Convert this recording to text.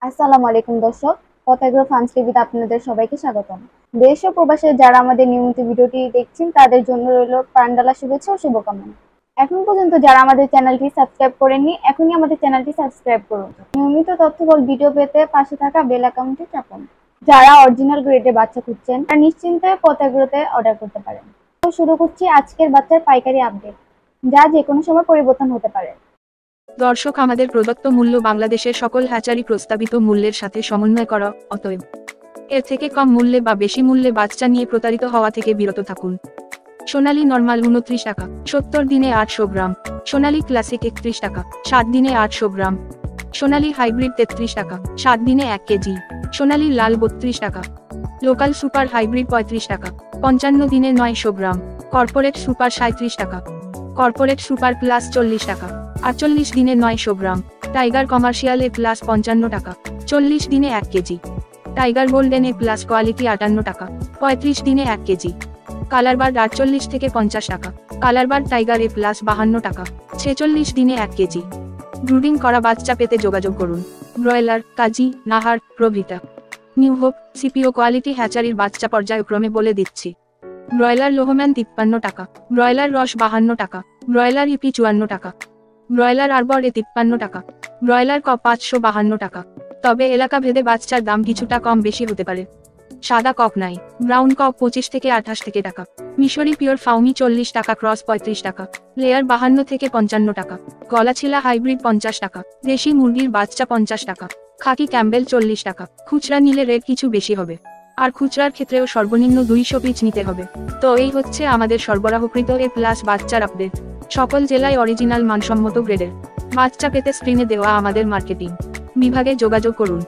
আসসালামু আলাইকুম দর্শক, পথেগ্রো ফার্মস টিভিতে আপনাদের সবাইকে স্বাগতম। দেশ ও প্রবাসে যারা আমাদের নিয়মিত ভিডিওটি দেখছেন তাদের জন্য রইল প্রাণঢালা শুভেচ্ছা ও শুভকামনা। এখন পর্যন্ত যারা আমাদের চ্যানেলটি সাবস্ক্রাইব করেননি, এখনই আমাদের চ্যানেলটি সাবস্ক্রাইব করুন। নিয়মিত তথ্যবহুল ভিডিও পেতে পাশে থাকা বেল আইকনটি চাপুন। যারা অরিজিনাল গ্রেডে বাচ্চা খুঁজছেন তারা নিশ্চিন্তে পথেগ্রোতে অর্ডার করতে পারেন। তো শুরু করছি আজকের বাচ্চার পাইকারি আপডেট, যা যে কোনো সময় পরিবর্তন হতে পারে। দর্শক, আমাদের প্রদত্ত মূল্য বাংলাদেশের সকল হ্যাচারি প্রস্তাবিত মূল্যের সাথে সমন্বয় করা, অতএব এর থেকে কম মূল্যে বা বেশি মূল্যে বাচ্চা নিয়ে প্রতারিত হওয়া থেকে বিরত থাকুন। সোনালী নরমাল 29 টাকা, 70 দিনে 800 গ্রাম। সোনালী ক্লাসিক 31 টাকা, 7 দিনে 800 গ্রাম। সোনালী হাইব্রিড 33 টাকা, 7 দিনে 1 কেজি। সোনালী লাল 32 টাকা। লোকাল সুপার হাইব্রিড 35 টাকা, 55 দিনে 900 গ্রাম। কর্পোরেট সুপার 37 টাকা। কর্পোরেট সুপার প্লাস 40 টাকা, 48 দিনে 900 গ্রাম। টাইগার কমার্শিয়াল এ প্লাস 55 টাকা, 40 দিনে 1 KG. Tiger golden A plus quality 58 টাকা, 35 দিনে 1 কেজি। কালারবার্ড 48 থেকে 50 টাকা। কালারবার্ড টাইগার এ প্লাস 52 টাকা, 46 দিনে 1 কেজি। ব্রুডিং করা বাচ্চা পেতে যোগাযোগ করুন। ব্রয়লার, কাজী, নাহার, প্রভৃতা। নিউ হোপ, সিপিও কোয়ালিটি হ্যাচারির বাচ্চা পর্যায়ক্রমে বলে দিচ্ছি। ব্রয়লার লোহম্যান 53 টাকা, ব্রয়লার রস 52 টাকা, ব্রয়লার ইপি 54 টাকা, ব্রয়লার আরবর এ 53 টাকা, ব্রয়লার ক 552 টাকা। তবে এলাকা ভেদে বাচ্চার দাম কিছুটা কম বেশি হতে পারে। সাদা কক নাই, ব্রাউন কক 25 থেকে 28 থেকে টাকা। মিশরি পিওর ফাউমি 40 টাকা, ক্রস 35 টাকা, লেয়ার 52 থেকে 55 টাকা, গলাছিলা হাইব্রিড 50 টাকা, দেশি মুরগির বাচ্চা 50 টাকা, খাকি ক্যাম্বেল 40 টাকা। খুচরা নিলে রেট কিছু বেশি হবে, আর খুচরার ক্ষেত্রেও সর্বনিম্ন 200 পিস নিতে হবে। তো এই হচ্ছে আমাদের সরবরাহকৃত এ প্লাস বাচ্চার আপডেট। সকল জেলায় অরিজিনাল মানসম্মত গ্রেডের বাচ্চা পেতে স্ক্রিনে দেওয়া আমাদের মার্কেটিং বিভাগে যোগাযোগ করুন।